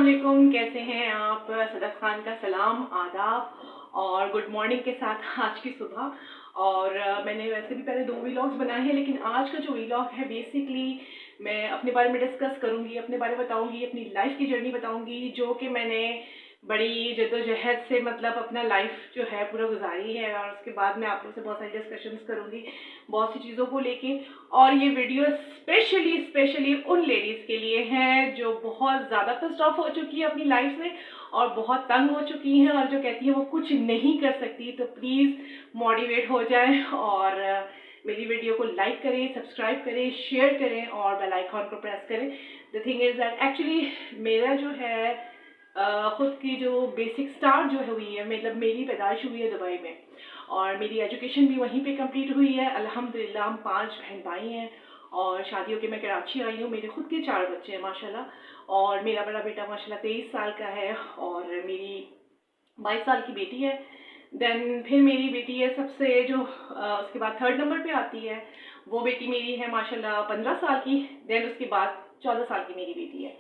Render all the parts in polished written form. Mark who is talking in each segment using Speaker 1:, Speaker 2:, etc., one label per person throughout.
Speaker 1: अस्सलामुअलैकुम, कैसे हैं आप। सदफ खान का सलाम, आदाब और गुड मॉर्निंग के साथ आज की सुबह। और मैंने वैसे भी पहले 2 व्लॉग्स बनाए हैं, लेकिन आज का जो व्लॉग है बेसिकली मैं अपने बारे में डिस्कस करूंगी, अपने बारे में बताऊंगी, अपनी लाइफ की जर्नी बताऊंगी जो कि मैंने बड़ी जद्दोजहद से मतलब अपना लाइफ जो है पूरा गुजारी है। और उसके बाद मैं आप लोग से बहुत सारी डिस्कशंस करूंगी बहुत सी चीज़ों को लेके। और ये वीडियो स्पेशली उन लेडीज़ के लिए है जो बहुत ज़्यादा पिस्ड ऑफ हो चुकी है अपनी लाइफ से और बहुत तंग हो चुकी हैं और जो कहती है वो कुछ नहीं कर सकती। तो प्लीज़ मोटिवेट हो जाए और मेरी वीडियो को लाइक करें, सब्सक्राइब करें, शेयर करें और बेल आइकॉन को प्रेस करें। The thing is that actually मेरा जो है ख़ुद की जो बेसिक स्टार्ट जो हुई है, मतलब मेरी पैदाइश हुई है दुबई में और मेरी एजुकेशन भी वहीं पे कंप्लीट हुई है। अल्हम्दुलिल्लाह हम 5 बहन भाई हैं और शादी होकर मैं कराची आई हूँ। मेरे खुद के 4 बच्चे हैं माशाल्लाह और मेरा बड़ा बेटा माशाल्लाह 23 साल का है और मेरी 22 साल की बेटी है। देन फिर मेरी बेटी है सबसे जो उसके बाद 3rd नंबर पे आती है, वो बेटी मेरी है माशाल्लाह 15 साल की। देन उसके बाद 14 साल की मेरी बेटी है।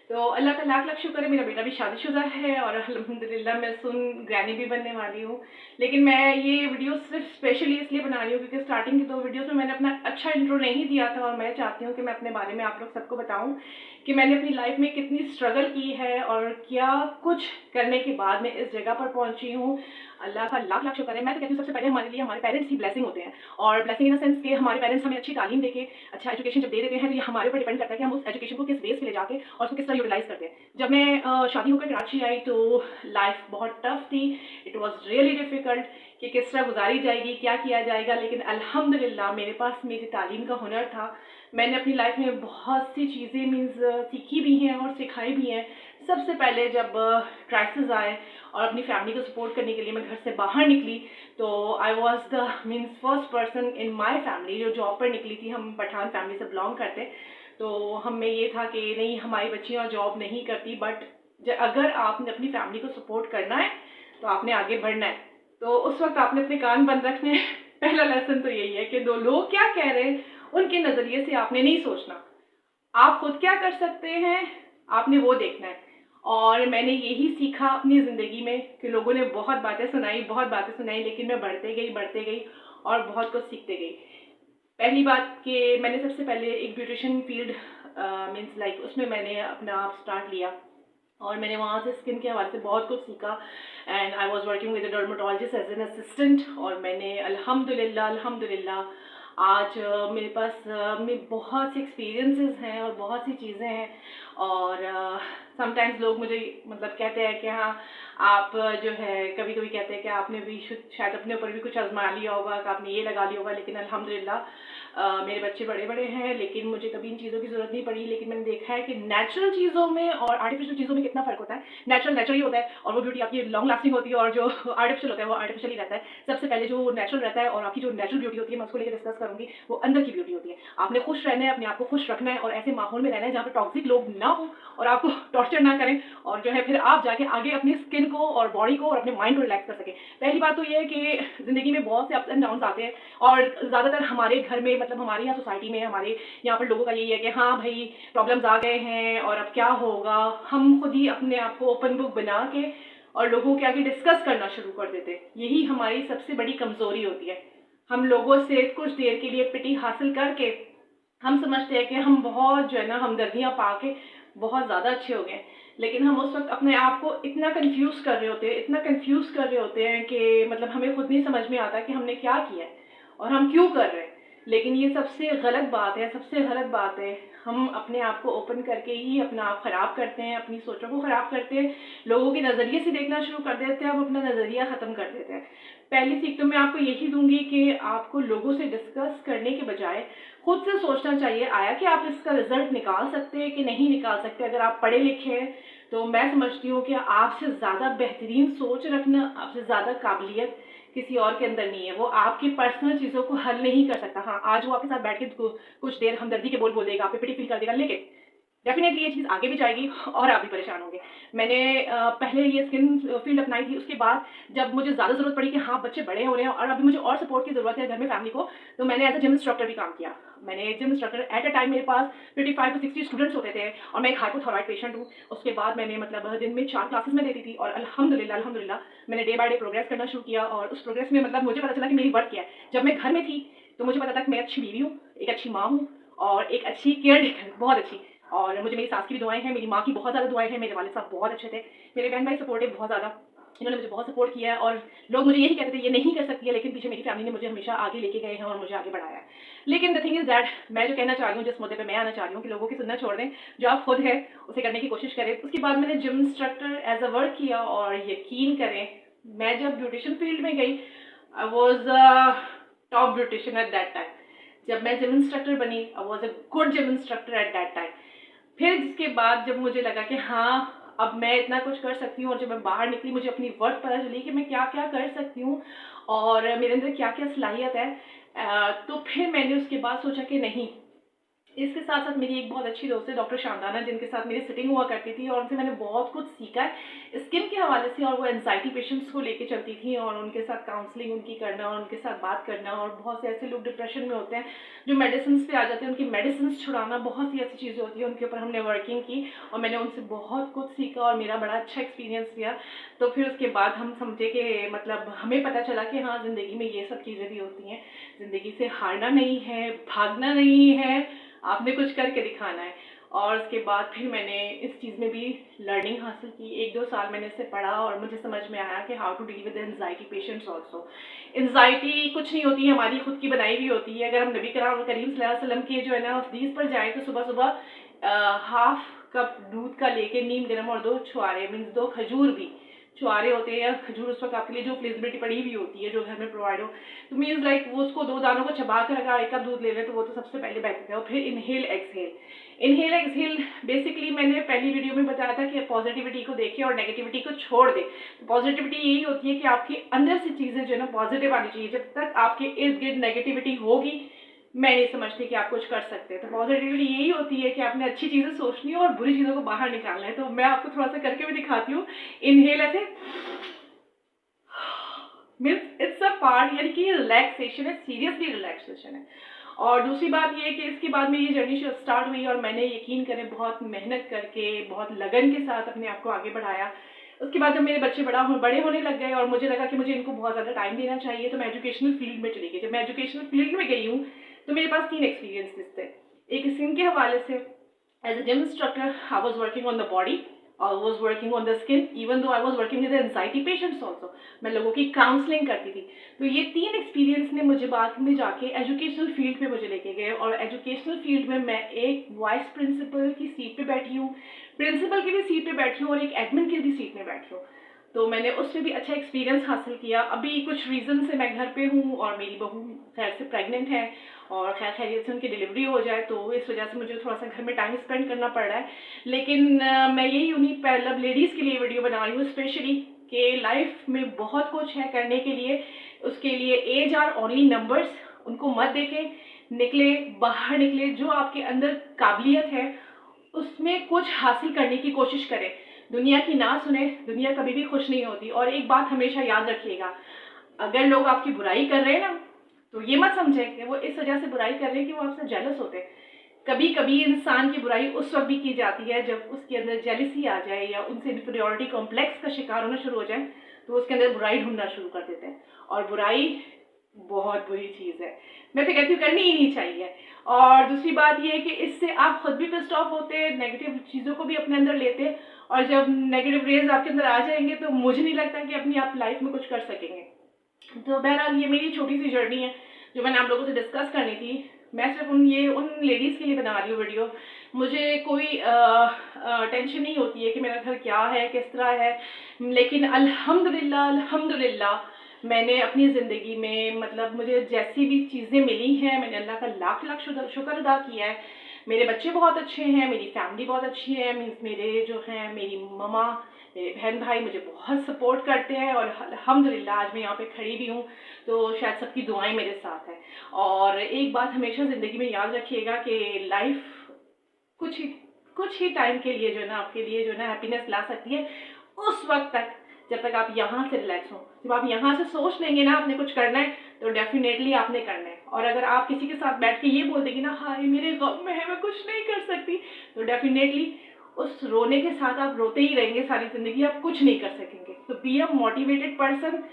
Speaker 1: तो अल्लाह का लाख लाख शुक्र है, मेरा बेटा भी शादीशुदा है और अल्हम्दुलिल्लाह मैं सुन ग्रैनी भी बनने वाली हूँ। लेकिन मैं ये वीडियो सिर्फ स्पेशली इसलिए बना रही हूँ क्योंकि स्टार्टिंग की 2 वीडियोस में मैंने अपना अच्छा इंट्रो नहीं दिया था और मैं चाहती हूँ कि मैं अपने बारे में आप लोग सबको बताऊँ कि मैंने अपनी लाइफ में कितनी स्ट्रगल की है और क्या कुछ करने के बाद मैं इस जगह पर पहुँची हूँ। अल्लाह का लाख लाख शुक्र है। मैं तो कहती हूँ सबसे पहले हमारे लिए हमारे पेरेंट्स ही ब्लेसिंग होते हैं और ब्लेसिंग इन द सेंस कि हमारे पेरेंट्स हमें अच्छी तालीम देके अच्छा एजुकेशन जब दे देते हैं तो ये हमारे ऊपर डिपेंड करता है कि हम उस एजुकेशन को किस बेस पे ले जाके और उसको किस तरह यूटिलाइज करते हैं। जब मैं शादी होकर कराची आई तो लाइफ बहुत टफ थी। इट वॉज रियली डिफ़िकल्ट कि किस तरह गुजारी जाएगी, क्या किया जाएगा। लेकिन अल्हम्दुलिल्लाह मेरे पास मेरी तालीम का हुनर था। मैंने अपनी लाइफ में बहुत सी चीज़ें मीन्स सीखी भी हैं और सिखाई भी हैं। सबसे पहले जब क्राइसिस आए और अपनी फैमिली को सपोर्ट करने के लिए मैं घर से बाहर निकली तो I was the means first person in my family जो जॉब पर निकली थी। हम पठान फैमिली से बिलोंग करते, तो हम में ये था कि नहीं हमारी बच्चियाँ जॉब नहीं करती, बट अगर आपने अपनी फैमिली को सपोर्ट करना है तो आपने आगे बढ़ना है। तो उस वक्त आपने अपने कान बंद रखने हैं। पहला लेसन तो यही है कि 2 लोग क्या कह रहे हैं उनके नज़रिए से आपने नहीं सोचना, आप खुद क्या कर सकते हैं आपने वो देखना है। और मैंने यही सीखा अपनी ज़िंदगी में कि लोगों ने बहुत बातें सुनाई लेकिन मैं बढ़ते गई और बहुत कुछ सीखते गई। पहली बात कि मैंने सबसे पहले एक ब्यूटिशियन फील्ड मीन्स लाइक उसमें मैंने अपना आप स्टार्ट लिया और मैंने वहाँ से स्किन के हवाले से बहुत कुछ सीखा and I was working with a dermatologist as an assistant. और मैंने अल्हम्दुलिल्लाह आज मेरे पास में बहुत से एक्सपीरियंसेस हैं और बहुत सी चीज़ें हैं। और समटाइम्स लोग मुझे मतलब कहते हैं कि हाँ आप जो है कभी कभी कहते हैं कि आपने भी शायद अपने ऊपर भी कुछ आजमा लिया होगा, कि आपने ये लगा लिया होगा। लेकिन अल्हम्दुलिल्लाह मेरे बच्चे बड़े बड़े हैं लेकिन मुझे कभी इन चीज़ों की ज़रूरत नहीं पड़ी। लेकिन मैंने देखा है कि नेचुरल चीज़ों में और आर्टिफिशियल चीज़ों में कितना फ़र्क होता है। नेचुरल ही होता है और वो ब्यूटी आपकी लॉन्ग लास्टिंग होती है और जो आर्टिफिशियल होता है वो आर्टिफिशियल ही रहता है। सबसे पहले जो नेचुरल रहता है और आपकी जो नेचुरल ब्यूटी होती है मैं उसको लेकर डिस्कस करूँगी, वो अंदर की ब्यूटी होती है। आपने खुश रहना है, अपने आप को खुश रखना है और ऐसे माहौल में रहना है जहाँ पर टॉक्सिक लोग ना हो और आपको टॉर्चर ना करें और जो है फिर आप जाके आगे अपनी स्किन को और बॉडी को और अपने माइंड को रिलैक्स कर सकें। पहली बात तो ये है कि ज़िंदगी में बहुत से अप्स एंड डाउन्स आते हैं और ज़्यादातर हमारे घर में मतलब हमारे यहाँ सोसाइटी में हमारे यहाँ पर लोगों का यही है कि हाँ भाई प्रॉब्लम्स आ गए हैं और अब क्या होगा। हम खुद ही अपने आप को ओपन बुक बना के और लोगों के आगे डिस्कस करना शुरू कर देते हैं। यही हमारी सबसे बड़ी कमज़ोरी होती है। हम लोगों से कुछ देर के लिए पिटी हासिल करके हम समझते हैं कि हम बहुत जो है ना हमदर्दियाँ पा के बहुत ज़्यादा अच्छे हो गए। लेकिन हम उस वक्त अपने आप को इतना कंफ्यूज कर रहे होते हैं कि मतलब हमें खुद नहीं समझ में आता कि हमने क्या किया है और हम क्यों कर रहे हैं। लेकिन ये सबसे गलत बात है। हम अपने आप को ओपन करके ही अपना आप ख़राब करते हैं, अपनी सोचों को ख़राब करते हैं, लोगों के नज़रिए से देखना शुरू कर देते हैं, हम अपना नज़रिया ख़त्म कर देते हैं। पहली सीख तो मैं आपको यही दूंगी कि आपको लोगों से डिस्कस करने के बजाय खुद से सोचना चाहिए आया कि आप इसका रिजल्ट निकाल सकते हैं कि नहीं निकाल सकते। अगर आप पढ़े लिखे हैं तो मैं समझती हूँ कि आपसे ज़्यादा बेहतरीन सोच रखना, आपसे ज़्यादा काबिलियत किसी और के अंदर नहीं है। वो आपकी पर्सनल चीज़ों को हल नहीं कर सकता। हाँ आज वो आपके साथ बैठ के कुछ देर हमदर्दी के बोल देगा, आप पे पिटी फील कर देगा, लेकिन डेफिनेटली ये चीज़ आगे भी जाएगी और आप भी परेशान होंगे। मैंने पहले ये स्किन फील्ड अपनाई थी, उसके बाद जब मुझे ज़्यादा ज़रूरत पड़ी कि हाँ, बच्चे बड़े हो रहे हैं और अभी मुझे और सपोर्ट की ज़रूरत है घर में फैमिली को, तो मैंने एज़ अ जिम इंस्ट्रक्टर भी काम किया। मैंने gym instructor at a time मेरे पास 55 टू 60 स्टूडेंट्स होते थे और मैं एक हाइपोथायरॉइड पेशेंट हूँ। उसके बाद मैंने मतलब दिन में 4 क्लासेस में देती थी और अल्हम्दुलिल्लाह मैंने डे बाय डे प्रोग्रेस करना शुरू किया और उस प्रोग्रेस में मतलब मुझे पता चला कि मेरी वर्थ क्या है। जब मैं घर में थी, तो मुझे पता था कि मैं अच्छी बीवी हूँ, एक अच्छी माँ हूँ और एक अच्छी केयर टेकर, बहुत अच्छी। और मुझे मेरी सास की भी दुआएँ हैं, मेरी माँ की बहुत ज़्यादा दुआएँ हैं, मेरे वालिद साहब बहुत अच्छे थे, मेरे बहन भाई सपोर्टिव बहुत ज़्यादा, इन्होंने मुझे बहुत सपोर्ट किया है और लोग मुझे यही कहते थे ये नहीं कर सकती है, लेकिन पीछे मेरी फैमिली ने मुझे हमेशा आगे लेके गए हैं और मुझे आगे बढ़ाया है। लेकिन द थिंग इज़ दैट मैं जो कहना चाह रही हूँ, जिस मुद्दे पे मैं आना चाह रही हूँ कि लोगों की सुनना छोड़ दें, जो आप खुद है उसे करने की कोशिश करें। उसके बाद मैंने gym instructor as a work किया और यकीन करें, मैं जब ब्यूटिशियन फील्ड में गई, I was top beautician at that time. जब मैं जिम इंस्ट्रक्टर बनी, I was a good gym instructor at that time. फिर जिसके बाद जब मुझे लगा कि हाँ, अब मैं इतना कुछ कर सकती हूँ और जब मैं बाहर निकली, मुझे अपनी वर्थ पता चली कि मैं क्या क्या कर सकती हूँ और मेरे अंदर क्या क्या सलाहियत है, तो फिर मैंने उसके बाद सोचा कि नहीं, इसके साथ साथ मेरी एक बहुत अच्छी दोस्त है डॉक्टर शांताना, जिनके साथ मेरी सिटिंग हुआ करती थी और उनसे मैंने बहुत कुछ सीखा है स्किन के हवाले से। और वो एंजाइटी पेशेंट्स को लेके चलती थी और उनके साथ काउंसलिंग उनकी करना और उनके साथ बात करना। और बहुत से ऐसे लोग डिप्रेशन में होते हैं जो मेडिसिन पे आ जाते हैं, उनकी मेडिसिन छुड़ाना, बहुत सी ऐसी चीज़ें होती हैं, उनके ऊपर हमने वर्किंग की और मैंने उनसे बहुत कुछ सीखा और मेरा बड़ा अच्छा एक्सपीरियंस किया। तो फिर उसके बाद हम समझे कि मतलब हमें पता चला कि हाँ, ज़िंदगी में ये सब चीज़ें भी होती हैं, ज़िंदगी से हारना नहीं है, भागना नहीं है, आपने कुछ करके दिखाना है। और उसके बाद फिर मैंने इस चीज़ में भी लर्निंग हासिल की, 1-2 साल मैंने इससे पढ़ा और मुझे समझ में आया कि how to deal with anxiety patients also. Anxiety कुछ नहीं होती है, हमारी खुद की बनाई हुई होती है। अगर हम नबी करीम सल्लल्लाहु अलैहि वसल्लम के जो है ना हदीस पर जाए, तो सुबह सुबह हाफ कप दूध का लेके नीम गर्म और 2 छुआरे मीन्स 2 खजूर भी, छुआरे होते हैं या खजूर उस वक्त आपके लिए जो फ्लेक्सिबिलिटी पड़ी हुई होती है, जो घर में प्रोवाइड हो, तो मीन्स लाइक वो उसको 2 दानों को चबा कर अगर 1 कप दूध ले लें तो वो तो सबसे पहले बेहतर है। और फिर inhale exhale, inhale exhale basically मैंने पहली वीडियो में बताया था कि पॉजिटिविटी को देखें और नेगेटिविटी को छोड़ दें। तो पॉजिटिविटी यही होती है कि आपके अंदर से चीज़ें जो है ना पॉजिटिव आनी चाहिए। जब तक आपके इर्द गिर्द नेगेटिविटी होगी, मैं नहीं समझती कि आप कुछ कर सकते हैं। तो पॉजिटिविटी यही होती है कि आपने अच्छी चीज़ें सोचनी है और बुरी चीज़ों को बाहर निकालना है। तो मैं आपको थोड़ा सा करके भी दिखाती हूँ। इनहेल ऐसे मीन्स इट्स अ पार्ट, यानी कि रिलैक्सेशन है, सीरियसली रिलैक्सेशन है। और दूसरी बात ये है कि इसके बाद में ये जर्नी स्टार्ट हुई और मैंने यकीन करें बहुत मेहनत करके, बहुत लगन के साथ अपने आप को आगे बढ़ाया। उसके बाद जब मेरे बच्चे बड़े होने लग गए और मुझे लगा कि मुझे इनको बहुत ज़्यादा टाइम देना चाहिए, तो मैं एजुकेशनल फील्ड में चली गई। जब मैं एजुकेशनल फील्ड में गई हूँ, तो मेरे पास 3 एक्सपीरियंसेस थे। एक स्किन के हवाले से, as a gym instructor I was working on the body, I was working on the skin, even though I was working with the anxiety patients also. मैं लोगों की काउंसलिंग करती थी। तो ये 3 एक्सपीरियंस ने मुझे बाद में जाके एजुकेशनल फील्ड में मुझे लेके गए और एजुकेशनल फील्ड में मैं एक वाइस प्रिंसिपल की सीट पे बैठी हूँ, प्रिंसिपल की भी सीट पे बैठी हूँ और एक एडमिन की भी सीट में बैठी हूँ। तो मैंने उसमें भी अच्छा एक्सपीरियंस हासिल किया। अभी कुछ रीज़न से मैं घर पे हूँ और मेरी बहू खैर से प्रेग्नेंट है और खैरियत से उनकी डिलीवरी हो जाए, तो इस वजह से मुझे थोड़ा सा घर में टाइम स्पेंड करना पड़ रहा है। लेकिन मैं यही उन्हीं मतलब लेडीज़ के लिए वीडियो बना रही हूँ स्पेशली, कि लाइफ में बहुत कुछ है करने के लिए। उसके लिए एज आर ओनली नंबर्स, उनको मत देखें, निकले बाहर निकले, जो आपके अंदर काबिलियत है उसमें कुछ हासिल करने की कोशिश करें। दुनिया की ना सुने, दुनिया कभी भी खुश नहीं होती। और एक बात हमेशा याद रखिएगा, अगर लोग आपकी बुराई कर रहे हैं ना, तो ये मत समझें कि वो इस वजह से बुराई कर रहे हैं कि वो आपसे जेलस होते हैं। कभी कभी इंसान की बुराई उस वक्त भी की जाती है जब उसके अंदर जेलसी आ जाए या उनसे इन्फीरियरिटी कॉम्प्लेक्स का शिकार होना शुरू हो जाए, तो उसके अंदर बुराई ढूंढना शुरू कर देते हैं। और बुराई बहुत बुरी चीज़ है, मैं तो कहती हूँ करनी ही नहीं चाहिए। और दूसरी बात ये है कि इससे आप खुद भी पिस्ड ऑफ होते, नेगेटिव चीज़ों को भी अपने अंदर लेते, और जब नेगेटिव रेज आपके अंदर आ जाएंगे तो मुझे नहीं लगता कि अपनी आप लाइफ में कुछ कर सकेंगे। तो बहरहाल ये मेरी छोटी सी जर्नी है जो मैंने आप लोगों से डिस्कस करनी थी। मैं सिर्फ उन लेडीज़ के लिए बना रही हूँ वीडियो। मुझे कोई टेंशन नहीं होती है कि मेरा घर क्या है, किस तरह है, लेकिन अल्हम्दुलिल्लाह मैंने अपनी ज़िंदगी में मतलब मुझे जैसी भी चीज़ें मिली हैं, मैंने अल्लाह का लाख लाख शुक्र अदा किया है। मेरे बच्चे बहुत अच्छे हैं, मेरी फैमिली बहुत अच्छी है, मीन्स मेरे जो हैं मेरी ममा, मेरे बहन भाई मुझे बहुत सपोर्ट करते हैं और अल्हम्दुलिल्लाह आज मैं यहाँ पे खड़ी भी हूँ, तो शायद सबकी दुआएं मेरे साथ हैं। और एक बात हमेशा ज़िंदगी में याद रखिएगा कि लाइफ कुछ ही कुछ ही टाइम के लिए जो है ना आपके लिए जो है ना हैप्पीनेस ला सकती है, उस वक्त तक जब तक आप यहाँ से रिलैक्स हो। जब आप यहाँ से सोच लेंगे ना आपने कुछ करना है तो डेफिनेटली आपने करना है। और अगर आप किसी के साथ बैठ के ये बोल देंगे ना हाय मेरे गम में है मैं कुछ नहीं कर सकती, तो डेफिनेटली उस रोने के साथ आप रोते ही रहेंगे सारी जिंदगी, आप कुछ नहीं कर सकेंगे। तो बी अ मोटिवेटेड पर्सन,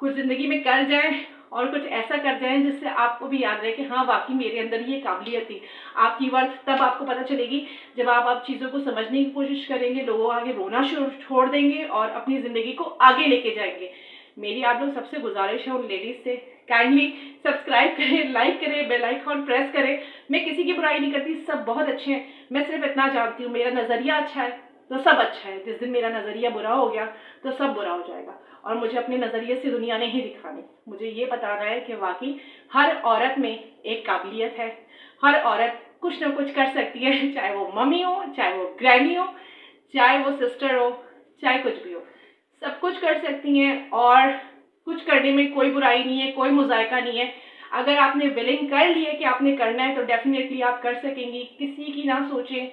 Speaker 1: कुछ जिंदगी में कर जाए और कुछ ऐसा कर जाए जिससे आपको भी याद रहे कि हाँ वाकई मेरे अंदर ये काबिलियत थी। आपकी वर्थ तब आपको पता चलेगी जब आप चीज़ों को समझने की कोशिश करेंगे, लोगों आगे रोना छोड़ देंगे और अपनी ज़िंदगी को आगे लेके जाएंगे। मेरी आप लोग सबसे गुजारिश है उन लेडीज़ से, काइंडली सब्सक्राइब करें, लाइक करें, बेल आइकॉन प्रेस करें। मैं किसी की बुराई नहीं करती, सब बहुत अच्छे हैं। मैं सिर्फ इतना जानती हूँ मेरा नज़रिया अच्छा है तो सब अच्छा है, जिस दिन मेरा नज़रिया बुरा हो गया तो सब बुरा हो जाएगा। और मुझे अपने नज़रिए से दुनिया नहीं दिखानी, मुझे ये बताना है कि वाकई हर औरत में एक काबिलियत है, हर औरत कुछ ना कुछ कर सकती है, चाहे वो मम्मी हो, चाहे वो ग्रैनी हो, चाहे वो सिस्टर हो, चाहे कुछ भी हो, सब कुछ कर सकती हैं। और कुछ करने में कोई बुराई नहीं है, कोई मुज़ायका नहीं है। अगर आपने विलिंग कर ली है कि आपने करना है तो डेफिनेटली आप कर सकेंगी। किसी की ना सोचें,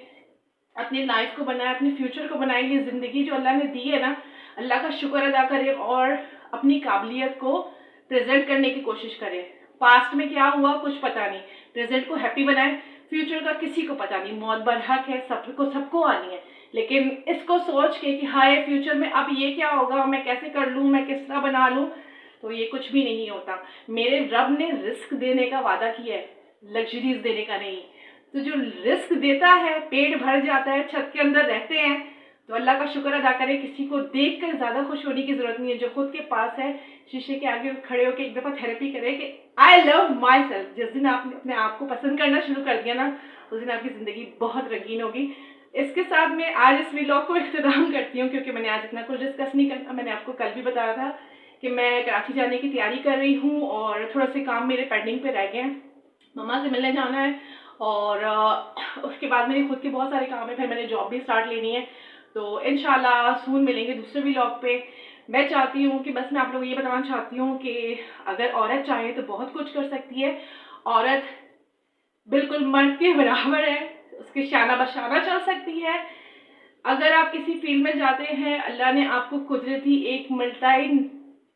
Speaker 1: अपनी लाइफ को बनाए, अपने फ्यूचर को बनाए। ये ज़िंदगी जो अल्लाह ने दी है ना, अल्लाह का शुक्र अदा करें और अपनी काबिलियत को प्रेजेंट करने की कोशिश करें। पास्ट में क्या हुआ कुछ पता नहीं, प्रेजेंट को हैप्पी बनाएं। फ्यूचर का किसी को पता नहीं, मौत बरहक है, सबको आनी है। लेकिन इसको सोच के कि हाय फ्यूचर में अब ये क्या होगा, मैं कैसे कर लूँ, मैं किस तरह बना लूँ, तो ये कुछ भी नहीं होता। मेरे रब ने रिस्क देने का वादा किया है, लग्जरीज देने का नहीं। तो जो रिस्क देता है, पेट भर जाता है, छत के अंदर रहते हैं, तो अल्लाह का शुक्र अदा करें। किसी को देखकर ज़्यादा खुश होने की ज़रूरत नहीं है। जो खुद के पास है, शीशे के आगे खड़े होकर एक दफ़ा थेरेपी करें कि आई लव माई सेल्फ। जिस दिन आपने अपने आप को पसंद करना शुरू कर दिया ना, उस दिन आपकी ज़िंदगी बहुत रंगीन होगी। इसके साथ मैं आज इस व्लॉग को इख्तिताम करती हूँ, क्योंकि मैंने आज इतना कुछ डिस्कस नहीं करना। मैंने आपको कल भी बताया था कि मैं कराची जाने की तैयारी कर रही हूँ और थोड़े से काम मेरे पेंडिंग पे रह गए हैं। मम्मा से मिलने जाना है और उसके बाद मेरे खुद के बहुत सारे काम है, फिर मैंने जॉब भी स्टार्ट लेनी है। तो इंशाल्लाह सून मिलेंगे दूसरे व्लॉग पे। मैं चाहती हूँ कि बस मैं आप लोगों को ये बताना चाहती हूँ कि अगर औरत चाहे तो बहुत कुछ कर सकती है। औरत बिल्कुल मर्द के बराबर है, उसके शाना बशाना चल सकती है। अगर आप किसी फील्ड में जाते हैं, अल्लाह ने आपको कुदरती एक मल्टी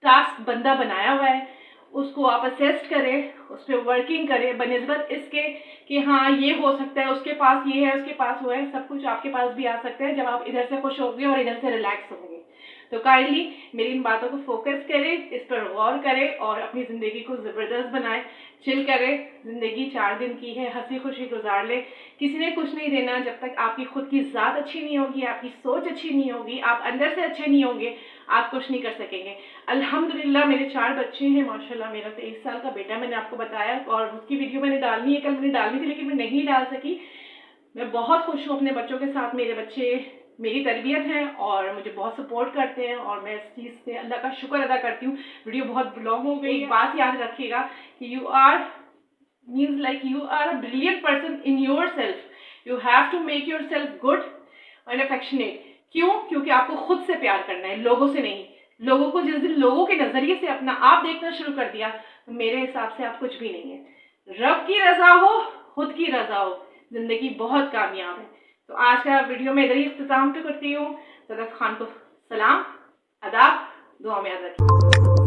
Speaker 1: टास्क बंदा बनाया हुआ है, उसको आप असेस्ट करें, उस पर वर्किंग करें बनिस्बत इसके कि हाँ ये हो सकता है, उसके पास ये है, उसके पास वो है, सब कुछ आपके पास भी आ सकता है जब आप इधर से खुश होंगे और इधर से रिलैक्स होंगे। तो काइंडली मेरी इन बातों को फोकस करें, इस पर गौर करें और अपनी ज़िंदगी को ज़बरदस्त बनाएं, चिल करें। ज़िंदगी 4 दिन की है, हंसी खुशी गुजार ले। किसी ने कुछ नहीं देना जब तक आपकी खुद की ज़ात अच्छी नहीं होगी, आपकी सोच अच्छी नहीं होगी, आप अंदर से अच्छे नहीं होंगे, आप कुछ नहीं कर सकेंगे। अल्हम्दुलिल्लाह मेरे 4 बच्चे हैं माशाल्लाह। मेरा 23 साल का बेटा मैंने आपको बताया और उसकी वीडियो मैंने डालनी है, कल मैंने डालनी थी लेकिन मैं नहीं डाल सकी। मैं बहुत खुश हूँ अपने बच्चों के साथ। मेरे बच्चे मेरी तरबियत हैं और मुझे बहुत सपोर्ट करते हैं और मैं इस चीज़ से अल्लाह का शुक्र अदा करती हूँ। वीडियो बहुत लॉन्ग हो गई। एक बात याद रखिएगा कि you are means like you are a brilliant person in your self. You have to make your self good and affectionate. क्यों? क्योंकि आपको खुद से प्यार करना है, लोगों से नहीं। लोगों को जिस दिन लोगों के नज़रिए से अपना आप देखना शुरू कर दिया तो मेरे हिसाब से आप कुछ भी नहीं है। रब की रज़ा हो, खुद की रज़ा हो, ज़िंदगी बहुत कामयाब है। तो आज का वीडियो मैं इधर ही इख्तिताम पे करती हूँ। सदफ खान को सलाम, अदाब, दुआ में याद रखिए।